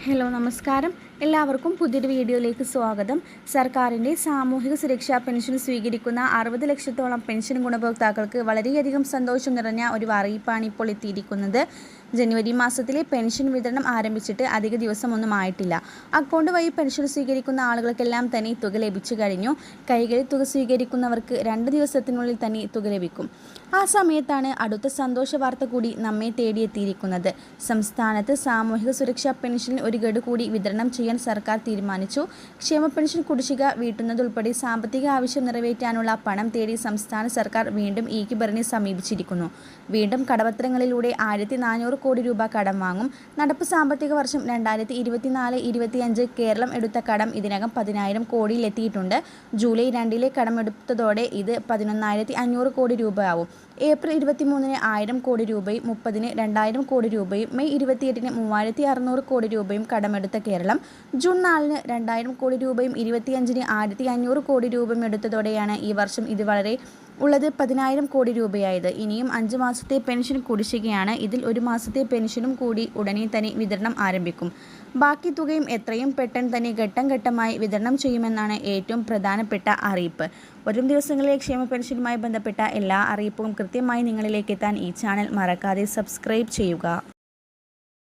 Hello നമസ്കാരം എല്ലാവർക്കും പുതിയൊരു വീഡിയോയിലേക്ക് സ്വാഗതം. സർക്കാരിൻ്റെ സാമൂഹിക സുരക്ഷാ പെൻഷൻ സ്വീകരിക്കുന്ന 60 ലക്ഷത്തോളം പെൻഷൻ ഗുണഭോക്താക്കൾക്ക് വളരെയധികം സന്തോഷം നിറഞ്ഞ ഒരു അറിയിപ്പാണ് ഇപ്പോൾ എത്തിയിരിക്കുന്നത്. ജനുവരി മാസത്തിലെ പെൻഷൻ വിതരണം ആരംഭിച്ചിട്ട് അധിക ദിവസമൊന്നും ആയിട്ടില്ല. അക്കൗണ്ട് വഴി പെൻഷൻ സ്വീകരിക്കുന്ന ആളുകൾക്കെല്ലാം തന്നെ തുക ലഭിച്ചു കഴിഞ്ഞു. കൈകളിൽ തുക സ്വീകരിക്കുന്നവർക്ക് 2 ദിവസത്തിനുള്ളിൽ തന്നെ തുക ലഭിക്കും. ആ സമയത്താണ് അടുത്ത സന്തോഷ വാർത്ത കൂടി നമ്മെ തേടിയെത്തിയിരിക്കുന്നത്. സംസ്ഥാനത്ത് സാമൂഹിക സുരക്ഷാ പെൻഷൻ ഒരു ഗഡു കൂടി വിതരണം ചെയ്യാൻ സർക്കാർ തീരുമാനിച്ചു. ക്ഷേമ പെൻഷൻ കുടിശ്ശിക വീട്ടുന്നതുൾപ്പെടെ സാമ്പത്തിക ആവശ്യം നിറവേറ്റാനുള്ള പണം തേടി സംസ്ഥാന സർക്കാർ വീണ്ടും ഭരണി സമീപിച്ചിരിക്കുന്നു. വീണ്ടും കടപത്രങ്ങളിലൂടെ 1400 കോടി രൂപ കടം വാങ്ങും. നടപ്പ് സാമ്പത്തിക വർഷം 2024-25 കേരളം എടുത്ത കടം ഇതിനകം 10,000 കോടിയിലെത്തിയിട്ടുണ്ട്. ജൂലൈ 2 കടമെടുത്തതോടെ ഇത് 11,500 കോടി രൂപയാവും. ഏപ്രിൽ 23 1000 കോടി രൂപയും 30 2000 കോടി രൂപയും മെയ് 28 3600 കോടി രൂപയും കടമെടുത്ത കേരളം ജൂൺ 4 2000 കോടി രൂപയും 25 1500 കോടി രൂപയും എടുത്തതോടെയാണ് ഈ വർഷം ഇത് വളരെ ഉള്ളത് 10,000 കോടി രൂപയായത്. ഇനിയും 5 മാസത്തെ പെൻഷൻ കുടിശ്ശികയാണ്. ഇതിൽ 1 മാസത്തെ പെൻഷനും കൂടി ഉടനെ തന്നെ വിതരണം ആരംഭിക്കും. ബാക്കി തുകയും എത്രയും പെട്ടെന്ന് തന്നെ ഘട്ടം ഘട്ടമായി വിതരണം ചെയ്യുമെന്നാണ് ഏറ്റവും പ്രധാനപ്പെട്ട അറിയിപ്പ്. വരും ദിവസങ്ങളിലെ ക്ഷേമ പെൻഷനുമായി ബന്ധപ്പെട്ട എല്ലാ അറിയിപ്പും കൃത്യമായി നിങ്ങളിലേക്ക് എത്താൻ ഈ ചാനൽ മറക്കാതെ സബ്സ്ക്രൈബ് ചെയ്യുക.